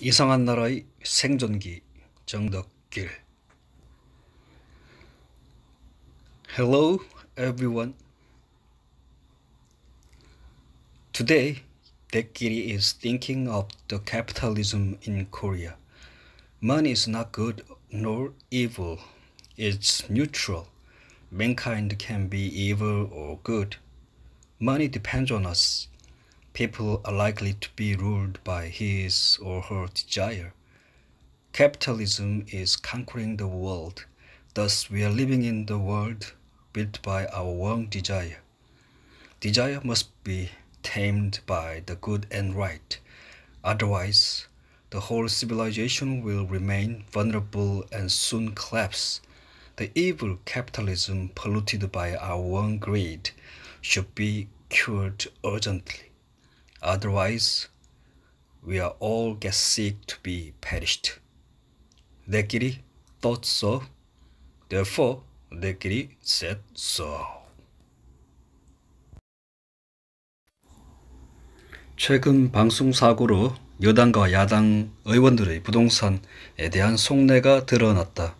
이상한 나라의 생존기 정덕길. Hello everyone. Today, Dekiri is thinking of the capitalism in Korea. Money is not good nor evil. It's neutral. Mankind can be evil or good. Money depends on us. People are likely to be ruled by his or her desire. Capitalism is conquering the world. Thus, we are living in the world built by our own desire. Desire must be tamed by the good and right. Otherwise, the whole civilization will remain vulnerable and soon collapse. The evil capitalism polluted by our own greed should be cured urgently. Otherwise, we are all get sick to be perished. 내끼리 thought so. Therefore, 내끼리 said so. 최근 방송 사고로 여당과 야당 의원들의 부동산에 대한 속내가 드러났다.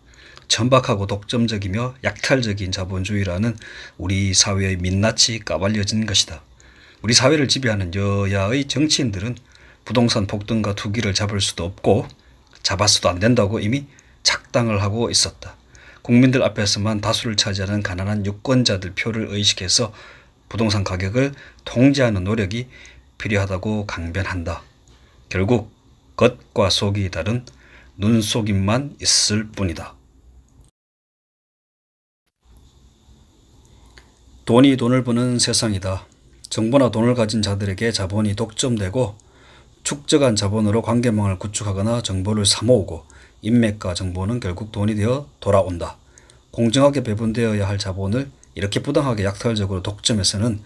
천박하고 독점적이며 약탈적인 자본주의라는 우리 사회의 민낯이 까발려진 것이다. 우리 사회를 지배하는 여야의 정치인들은 부동산 폭등과 투기를 잡을 수도 없고 잡았어도 안 된다고 이미 작당을 하고 있었다. 국민들 앞에서만 다수를 차지하는 가난한 유권자들 표를 의식해서 부동산 가격을 통제하는 노력이 필요하다고 강변한다. 결국 겉과 속이 다른 눈속임만 있을 뿐이다. 돈이 돈을 버는 세상이다. 정보나 돈을 가진 자들에게 자본이 독점되고 축적한 자본으로 관계망을 구축하거나 정보를 사모으고 인맥과 정보는 결국 돈이 되어 돌아온다. 공정하게 배분되어야 할 자본을 이렇게 부당하게 약탈적으로 독점해서는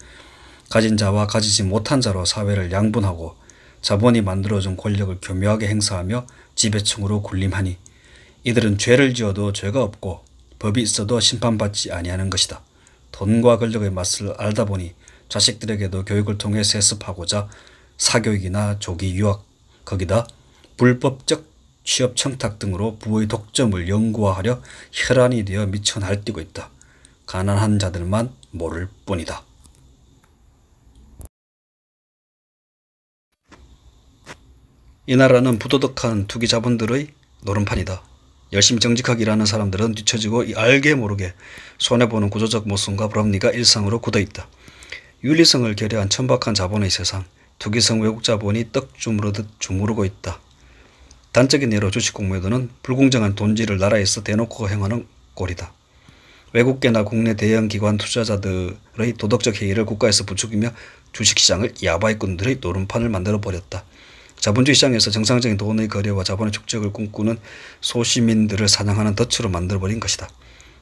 가진 자와 가지지 못한 자로 사회를 양분하고 자본이 만들어준 권력을 교묘하게 행사하며 지배층으로 군림하니 이들은 죄를 지어도 죄가 없고 법이 있어도 심판받지 아니하는 것이다. 돈과 권력의 맛을 알다 보니 자식들에게도 교육을 통해 세습하고자 사교육이나 조기 유학, 거기다 불법적 취업 청탁 등으로 부의 독점을 영구화하려 혈안이 되어 미쳐 날뛰고 있다. 가난한 자들만 모를 뿐이다. 이 나라는 부도덕한 투기 자본들의 노름판이다. 열심히 정직하게 일하는 사람들은 뒤처지고 알게 모르게 손해보는 구조적 모순과 불합리가 일상으로 굳어있다. 윤리성을 결여한 천박한 자본의 세상, 투기성 외국 자본이 떡 주무르듯 주무르고 있다. 단적인 예로 주식 공매도는 불공정한 돈질을 나라에서 대놓고 행하는 꼴이다. 외국계나 국내 대형 기관 투자자들의 도덕적 해이를 국가에서 부추기며 주식시장을 야바이꾼들의 노름판을 만들어버렸다. 자본주의 시장에서 정상적인 돈의 거래와 자본의 축적을 꿈꾸는 소시민들을 사냥하는 덫으로 만들어버린 것이다.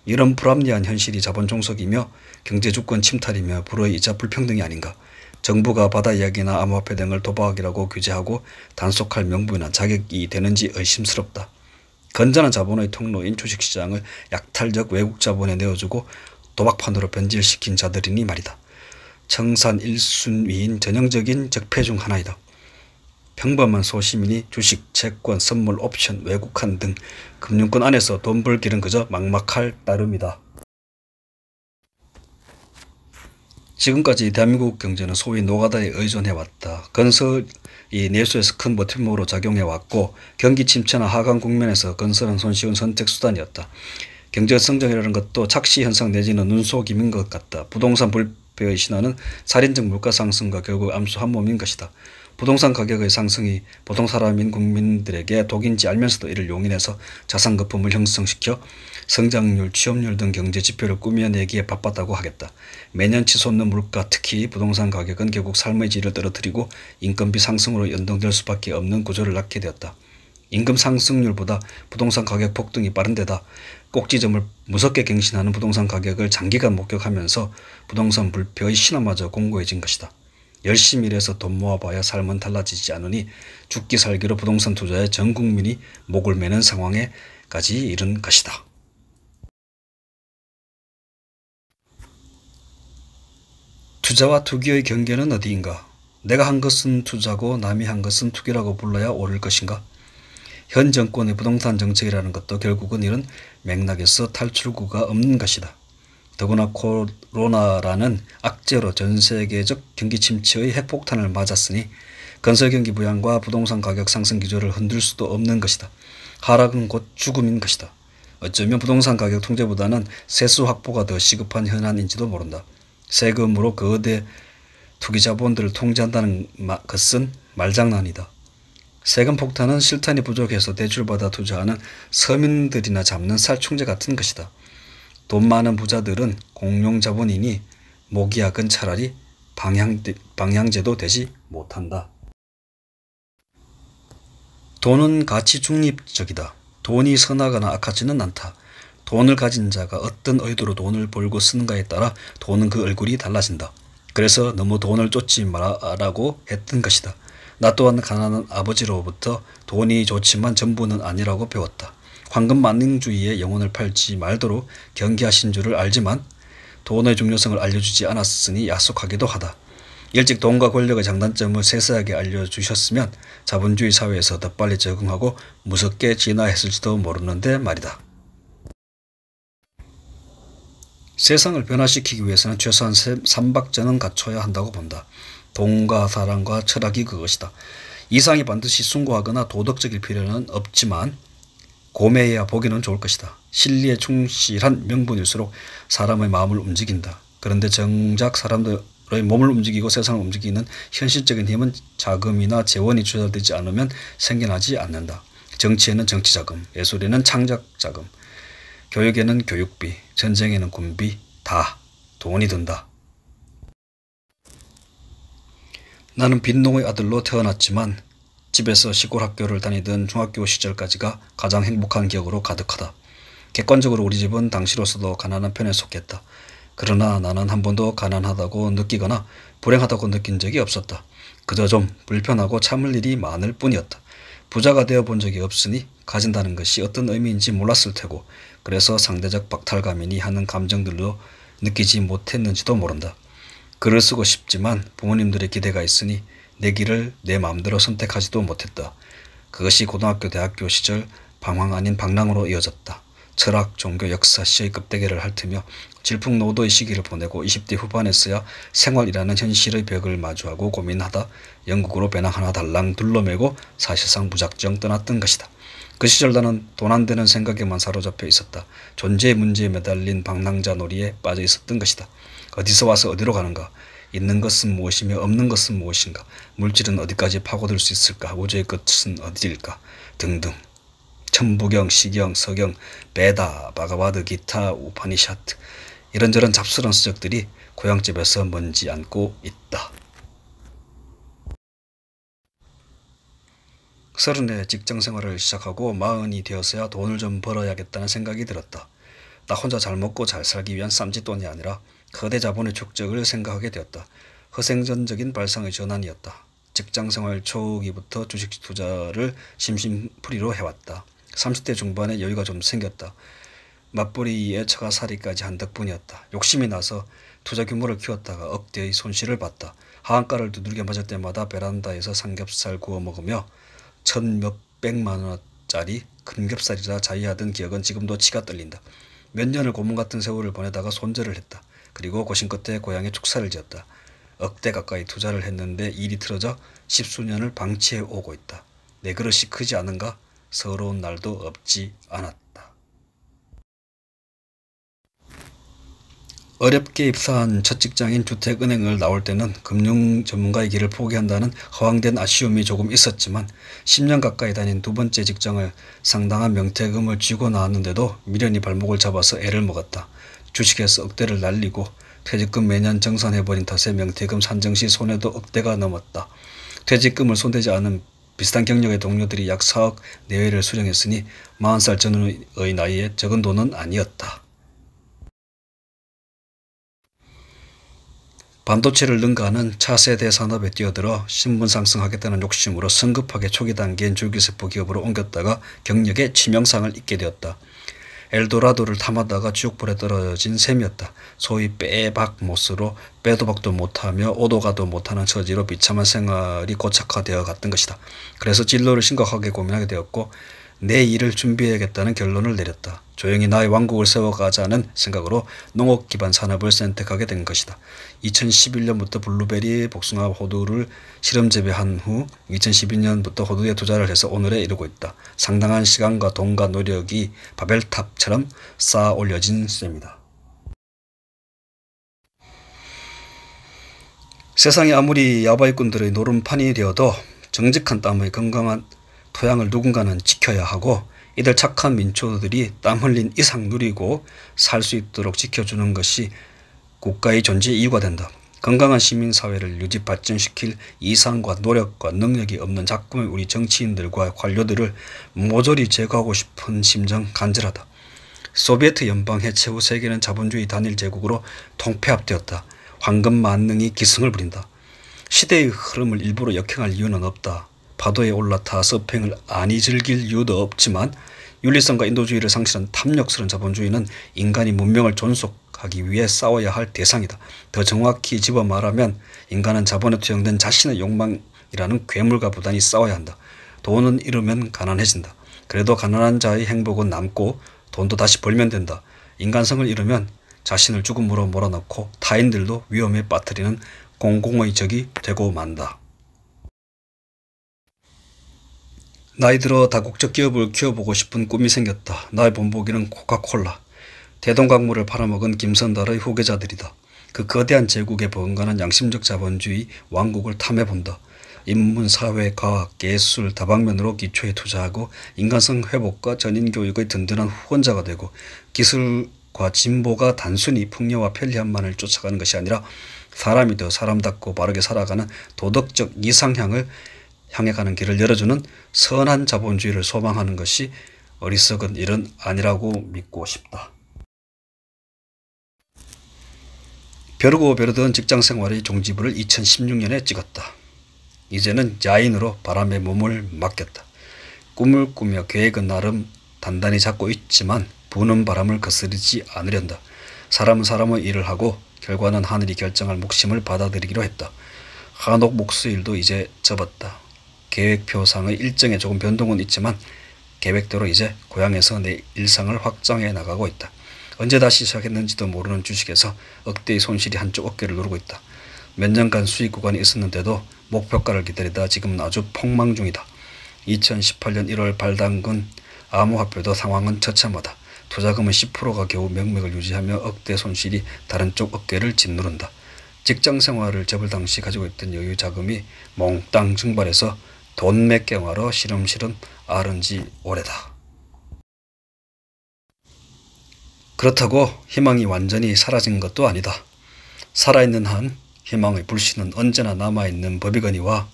이런 불합리한 현실이 자본 종속이며 경제주권 침탈이며 불의 이자 불평등이 아닌가. 정부가 바다 이야기나 암호화폐 등을 도박이라고 규제하고 단속할 명분이나 자격이 되는지 의심스럽다. 건전한 자본의 통로인 주식시장을 약탈적 외국 자본에 내어주고 도박판으로 변질시킨 자들이니 말이다. 청산 1순위인 전형적인 적폐 중 하나이다. 평범한 소시민이 주식, 채권, 선물, 옵션, 외국환 등 금융권 안에서 돈 벌 길은 그저 막막할 따름이다. 지금까지 대한민국 경제는 소위 노가다에 의존해왔다. 건설이 내수에서 큰 버팀목으로 작용해왔고 경기 침체나 하강 국면에서 건설은 손쉬운 선택수단이었다. 경제 성장이라는 것도 착시 현상 내지는 눈속임인 것 같다. 부동산 불패의 신화는 살인적 물가 상승과 결국 암수 한 몸인 것이다. 부동산 가격의 상승이 보통 사람인 국민들에게 독인지 알면서도 이를 용인해서 자산 거품을 형성시켜 성장률, 취업률 등 경제 지표를 꾸며내기에 바빴다고 하겠다. 매년 치솟는 물가, 특히 부동산 가격은 결국 삶의 질을 떨어뜨리고 인건비 상승으로 연동될 수밖에 없는 구조를 낳게 되었다. 임금 상승률보다 부동산 가격 폭등이 빠른 데다 꼭지점을 무섭게 갱신하는 부동산 가격을 장기간 목격하면서 부동산 불패의 신화마저 공고해진 것이다. 열심히 일해서 돈 모아봐야 삶은 달라지지 않으니 죽기 살기로 부동산 투자에 전 국민이 목을 매는 상황에까지 이른 것이다. 투자와 투기의 경계는 어디인가? 내가 한 것은 투자고 남이 한 것은 투기라고 불러야 옳을 것인가? 현 정권의 부동산 정책이라는 것도 결국은 이런 맥락에서 탈출구가 없는 것이다. 더구나 코로나라는 악재로 전세계적 경기 침체의 핵폭탄을 맞았으니 건설경기 부양과 부동산 가격 상승 기조를 흔들 수도 없는 것이다. 하락은 곧 죽음인 것이다. 어쩌면 부동산 가격 통제보다는 세수 확보가 더 시급한 현안인지도 모른다. 세금으로 거대 투기자본들을 통제한다는 것은 말장난이다. 세금 폭탄은 실탄이 부족해서 대출받아 투자하는 서민들이나 잡는 살충제 같은 것이다. 돈 많은 부자들은 공룡자본이니 모기약은 차라리 방향제도 되지 못한다. 돈은 가치 중립적이다. 돈이 선하거나 악하지는 않다. 돈을 가진 자가 어떤 의도로 돈을 벌고 쓰는가에 따라 돈은 그 얼굴이 달라진다. 그래서 너무 돈을 쫓지 말라고 했던 것이다. 나 또한 가난한 아버지로부터 돈이 좋지만 전부는 아니라고 배웠다. 황금 만능주의에 영혼을 팔지 말도록 경계하신 줄을 알지만 돈의 중요성을 알려주지 않았으니 야속하기도 하다. 일찍 돈과 권력의 장단점을 세세하게 알려주셨으면 자본주의 사회에서 더 빨리 적응하고 무섭게 진화했을지도 모르는데 말이다. 세상을 변화시키기 위해서는 최소한 3박자는 갖춰야 한다고 본다. 돈과 사랑과 철학이 그것이다. 이상이 반드시 숭고하거나 도덕적일 필요는 없지만 고매해야 보기는 좋을 것이다. 진리에 충실한 명분일수록 사람의 마음을 움직인다. 그런데 정작 사람들의 몸을 움직이고 세상을 움직이는 현실적인 힘은 자금이나 재원이 조달되지 않으면 생겨나지 않는다. 정치에는 정치자금, 예술에는 창작자금, 교육에는 교육비, 전쟁에는 군비, 다 돈이 든다. 나는 빈농의 아들로 태어났지만 집에서 시골 학교를 다니던 중학교 시절까지가 가장 행복한 기억으로 가득하다. 객관적으로 우리 집은 당시로서도 가난한 편에 속했다. 그러나 나는 한 번도 가난하다고 느끼거나 불행하다고 느낀 적이 없었다. 그저 좀 불편하고 참을 일이 많을 뿐이었다. 부자가 되어본 적이 없으니 가진다는 것이 어떤 의미인지 몰랐을 테고 그래서 상대적 박탈감이니 하는 감정들로 느끼지 못했는지도 모른다. 글을 쓰고 싶지만 부모님들의 기대가 있으니 내 길을 내 마음대로 선택하지도 못했다. 그것이 고등학교, 대학교 시절 방황 아닌 방랑으로 이어졌다. 철학, 종교, 역사, 시의 급대결을 핥으며 질풍노도의 시기를 보내고 20대 후반에서야 생활이라는 현실의 벽을 마주하고 고민하다 영국으로 배낭 하나 달랑 둘러매고 사실상 무작정 떠났던 것이다. 그 시절 나는 돈 안 되는 생각에만 사로잡혀 있었다. 존재의 문제에 매달린 방랑자 놀이에 빠져 있었던 것이다. 어디서 와서 어디로 가는가? 있는 것은 무엇이며 없는 것은 무엇인가? 물질은 어디까지 파고들 수 있을까? 우주의 끝은 어디일까? 등등. 천부경, 시경, 서경, 베다, 바가바드, 기타, 우파니샤트 이런저런 잡스러운 서적들이 고향집에서 먼지 않고 있다. 30에 직장생활을 시작하고 40이 되어서야 돈을 좀 벌어야겠다는 생각이 들었다. 나 혼자 잘 먹고 잘 살기 위한 쌈짓돈이 아니라 거대 자본의 축적을 생각하게 되었다. 허생전적인 발상의 전환이었다. 직장생활 초기부터 주식 투자를 심심풀이로 해왔다. 30대 중반에 여유가 좀 생겼다. 맞벌이에 처가살이까지 한 덕분이었다. 욕심이 나서 투자 규모를 키웠다가 억대의 손실을 봤다. 하한가를 두들겨 맞을 때마다 베란다에서 삼겹살 구워 먹으며 1,몇백만 원짜리 큰겹살이라 자위하던 기억은 지금도 치가 떨린다. 몇 년을 고문 같은 세월을 보내다가 손절을 했다. 그리고 고심 끝에 고향에 축사를 지었다. 억대 가까이 투자를 했는데 일이 틀어져 10수년을 방치해 오고 있다. 내 그릇이 크지 않은가? 서러운 날도 없지 않았다. 어렵게 입사한 첫 직장인 주택은행을 나올 때는 금융 전문가의 길을 포기한다는 허황된 아쉬움이 조금 있었지만 10년 가까이 다닌 두 번째 직장을 상당한 명퇴금을 쥐고 나왔는데도 미련이 발목을 잡아서 애를 먹었다. 주식에서 억대를 날리고 퇴직금 매년 정산해버린 탓에 명퇴금 산정시 손해도 억대가 넘었다. 퇴직금을 손대지 않은 비슷한 경력의 동료들이 약 4억 내외를 수령했으니 40살 전후의 나이에 적은 돈은 아니었다. 반도체를 능가하는 차세대 산업에 뛰어들어 신분 상승하겠다는 욕심으로 성급하게 초기 단계인 줄기세포 기업으로 옮겼다가 경력에 치명상을 입게 되었다. 엘도라도를 탐하다가 지옥불에 떨어진 셈이었다. 소위 빼박 못으로 빼도 박도 못하며 오도 가도 못하는 처지로 비참한 생활이 고착화되어 갔던 것이다. 그래서 진로를 심각하게 고민하게 되었고 내 일을 준비해야겠다는 결론을 내렸다. 조용히 나의 왕국을 세워가자는 생각으로 농업 기반 산업을 선택하게 된 것이다. 2011년부터 블루베리, 복숭아, 호두를 실험 재배한 후 2012년부터 호두에 투자를 해서 오늘에 이르고 있다. 상당한 시간과 돈과 노력이 바벨탑처럼 쌓아 올려진 셈이다. 세상이 아무리 야바이꾼들의 노름판이 되어도 정직한 땀의 건강한 토양을 누군가는 지켜야 하고 이들 착한 민초들이 땀 흘린 이상 누리고 살 수 있도록 지켜주는 것이 국가의 존재 이유가 된다. 건강한 시민사회를 유지 발전시킬 이상과 노력과 능력이 없는 작금의 우리 정치인들과 관료들을 모조리 제거하고 싶은 심정 간절하다. 소비에트 연방 해체 후 세계는 자본주의 단일 제국으로 통폐합되었다. 황금 만능이 기승을 부린다. 시대의 흐름을 일부러 역행할 이유는 없다. 파도에 올라타 서핑을 아니 즐길 이유도 없지만 윤리성과 인도주의를 상실한 탐욕스러운 자본주의는 인간이 문명을 존속하기 위해 싸워야 할 대상이다. 더 정확히 집어 말하면 인간은 자본에 투영된 자신의 욕망이라는 괴물과 부단히 싸워야 한다. 돈은 잃으면 가난해진다. 그래도 가난한 자의 행복은 남고 돈도 다시 벌면 된다. 인간성을 잃으면 자신을 죽음으로 몰아넣고 타인들도 위험에 빠뜨리는 공공의 적이 되고 만다. 나이 들어 다국적 기업을 키워보고 싶은 꿈이 생겼다. 나의 본보기는 코카콜라, 대동강물을 팔아먹은 김선달의 후계자들이다. 그 거대한 제국에 버금가는 양심적 자본주의 왕국을 탐해본다. 인문, 사회, 과학, 예술 다방면으로 기초에 투자하고 인간성 회복과 전인교육의 든든한 후원자가 되고 기술과 진보가 단순히 풍요와 편리함만을 쫓아가는 것이 아니라 사람이 더 사람답고 바르게 살아가는 도덕적 이상향을 향해 가는 길을 열어주는 선한 자본주의를 소망하는 것이 어리석은 일은 아니라고 믿고 싶다. 벼르고 벼르던 직장생활의 종지부를 2016년에 찍었다. 이제는 야인으로 바람에 몸을 맡겼다. 꿈을 꾸며 계획은 나름 단단히 잡고 있지만 부는 바람을 거스르지 않으련다. 사람은 사람의 일을 하고 결과는 하늘이 결정할 몫임을 받아들이기로 했다. 한옥 목수일도 이제 접었다. 계획표상의 일정에 조금 변동은 있지만 계획대로 이제 고향에서 내 일상을 확장해 나가고 있다. 언제 다시 시작했는지도 모르는 주식에서 억대의 손실이 한쪽 어깨를 누르고 있다. 몇 년간 수익 구간이 있었는데도 목표가를 기다리다 지금은 아주 폭망 중이다. 2018년 1월 발당근 암호화폐도 상황은 처참하다. 투자금은 10%가 겨우 명맥을 유지하며 억대 손실이 다른 쪽 어깨를 짓누른다. 직장생활을 접을 당시 가지고 있던 여유 자금이 몽땅 증발해서 돈맥경화로 시름시름 앓은 지 오래다. 그렇다고 희망이 완전히 사라진 것도 아니다. 살아있는 한 희망의 불씨는 언제나 남아있는 법이거니와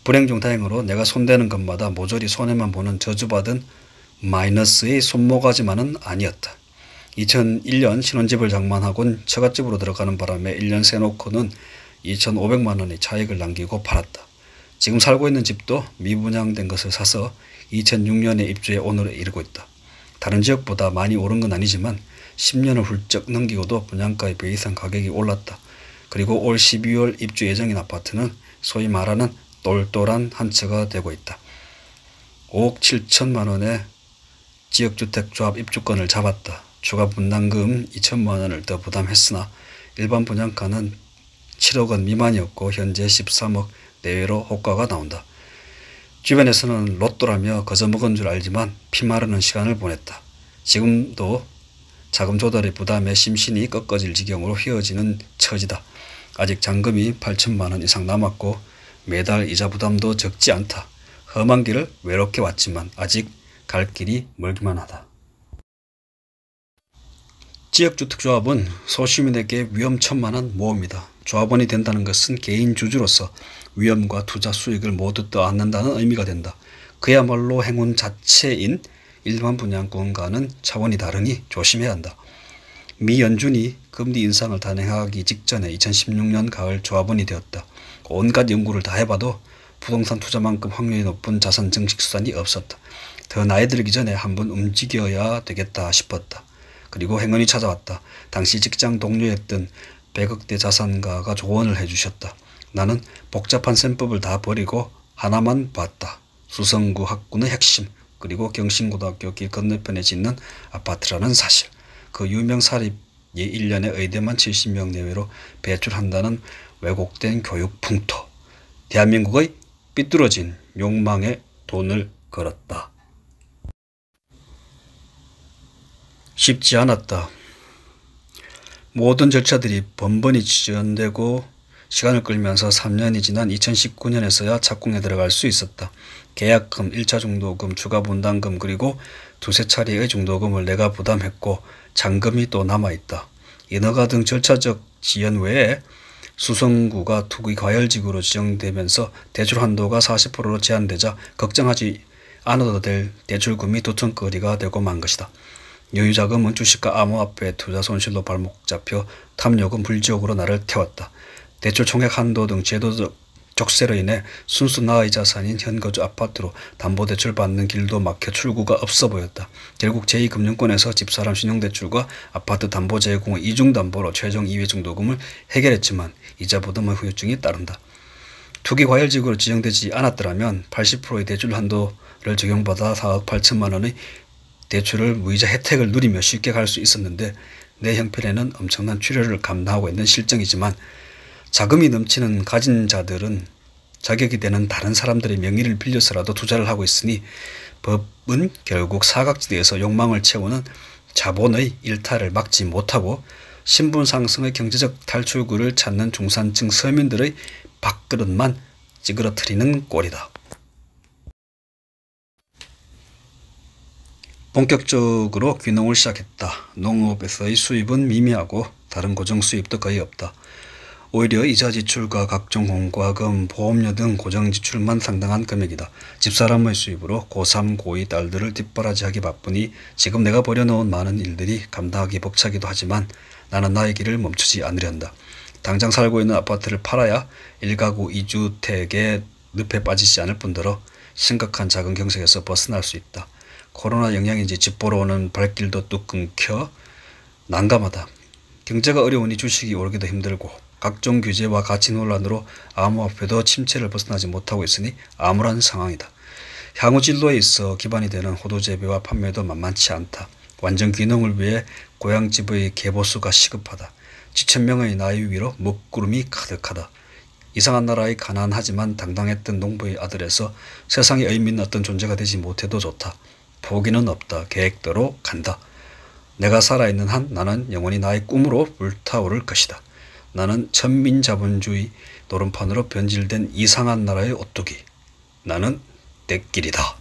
불행 중 다행으로 내가 손대는 것마다 모조리 손해만 보는 저주받은 마이너스의 손모가지만은 아니었다. 2001년 신혼집을 장만하곤 처갓집으로 들어가는 바람에 1년 세놓고는 2,500만 원의 차익을 남기고 팔았다. 지금 살고 있는 집도 미분양된 것을 사서 2006년에 입주해 오늘에 이르고 있다. 다른 지역보다 많이 오른 건 아니지만 10년을 훌쩍 넘기고도 분양가의 배 이상 가격이 올랐다. 그리고 올 12월 입주 예정인 아파트는 소위 말하는 똘똘한 한 채가 되고 있다. 5억 7천만 원의 지역주택조합 입주권을 잡았다. 추가 분담금 2천만 원을 더 부담했으나 일반 분양가는 7억 원 미만이었고 현재 13억 내외로 호가가 나온다. 주변에서는 로또라며 거저먹은 줄 알지만 피마르는 시간을 보냈다. 지금도 자금 조달의 부담에 심신이 꺾어질 지경으로 휘어지는 처지다. 아직 잔금이 8천만 원 이상 남았고 매달 이자 부담도 적지 않다. 험한 길을 외롭게 왔지만 아직 갈 길이 멀기만 하다. 지역주택조합은 소시민에게 위험천만한 모험이다. 조합원이 된다는 것은 개인 주주로서 위험과 투자 수익을 모두 떠안는다는 의미가 된다. 그야말로 행운 자체인 일반 분양권과는 차원이 다르니 조심해야 한다. 미 연준이 금리 인상을 단행하기 직전에 2016년 가을 조합원이 되었다. 온갖 연구를 다 해봐도 부동산 투자만큼 확률이 높은 자산 증식 수단이 없었다. 더 나이 들기 전에 한번 움직여야 되겠다 싶었다. 그리고 행운이 찾아왔다. 당시 직장 동료였던 100억대 자산가가 조언을 해주셨다. 나는 복잡한 셈법을 다 버리고 하나만 봤다. 수성구 학군의 핵심, 그리고 경신고등학교 길 건너편에 짓는 아파트라는 사실, 그 유명 사립이 1년에 의대만 70명 내외로 배출한다는 왜곡된 교육 풍토, 대한민국의 삐뚤어진 욕망에 돈을 걸었다. 쉽지 않았다. 모든 절차들이 번번이 지연되고 시간을 끌면서 3년이 지난 2019년에서야 착공에 들어갈 수 있었다. 계약금, 1차 중도금, 추가 분담금 그리고 두세 차례의 중도금을 내가 부담했고 잔금이 또 남아있다. 인허가 등 절차적 지연 외에 수성구가 투기 과열지구로 지정되면서 대출 한도가 40%로 제한되자 걱정하지 않아도 될 대출금이 두ton거리가 되고 만 것이다. 여유자금은 주식과 암호화폐 투자 손실로 발목 잡혀 탐욕은 불지옥으로 나를 태웠다. 대출 총액 한도 등 제도적 족쇄로 인해 순수 나의 자산인 현거주 아파트로 담보대출 받는 길도 막혀 출구가 없어 보였다. 결국 제2금융권에서 집사람 신용대출과 아파트 담보 제공의 이중담보로 최종 2회 중도금을 해결했지만 이자 부담의 후유증이 따른다. 투기 과열지구로 지정되지 않았더라면 80%의 대출 한도를 적용받아 4억 8천만 원의 대출을 무이자 혜택을 누리며 쉽게 갈 수 있었는데 내 형편에는 엄청난 출혈을 감당하고 있는 실정이지만 자금이 넘치는 가진 자들은 자격이 되는 다른 사람들의 명의를 빌려서라도 투자를 하고 있으니 법은 결국 사각지대에서 욕망을 채우는 자본의 일탈을 막지 못하고 신분 상승의 경제적 탈출구를 찾는 중산층 서민들의 밥그릇만 찌그러뜨리는 꼴이다. 본격적으로 귀농을 시작했다. 농업에서의 수입은 미미하고 다른 고정 수입도 거의 없다. 오히려 이자 지출과 각종 공과금, 보험료 등 고정 지출만 상당한 금액이다. 집사람의 수입으로 고3, 고2 딸들을 뒷바라지하기 바쁘니 지금 내가 벌여놓은 많은 일들이 감당하기 벅차기도 하지만 나는 나의 길을 멈추지 않으려 한다. 당장 살고 있는 아파트를 팔아야 1가구 2주택의 늪에 빠지지 않을 뿐더러 심각한 자금 경색에서 벗어날 수 있다. 코로나 영향인지 집 보러 오는 발길도 뚝 끊겨 난감하다. 경제가 어려우니 주식이 오르기도 힘들고 각종 규제와 가치 논란으로 암호화폐도 침체를 벗어나지 못하고 있으니 암울한 상황이다. 향후 진로에 있어 기반이 되는 호두 재배와 판매도 만만치 않다. 완전 귀농을 위해 고향집의 계보수가 시급하다. 지천명의 나이 위로 먹구름이 가득하다. 이상한 나라의 가난하지만 당당했던 농부의 아들에서 세상에 의미 있는 어떤 존재가 되지 못해도 좋다. 포기는 없다. 계획대로 간다. 내가 살아있는 한 나는 영원히 나의 꿈으로 불타오를 것이다. 나는 천민자본주의 노름판으로 변질된 이상한 나라의 오뚜기. 나는 내 길이다.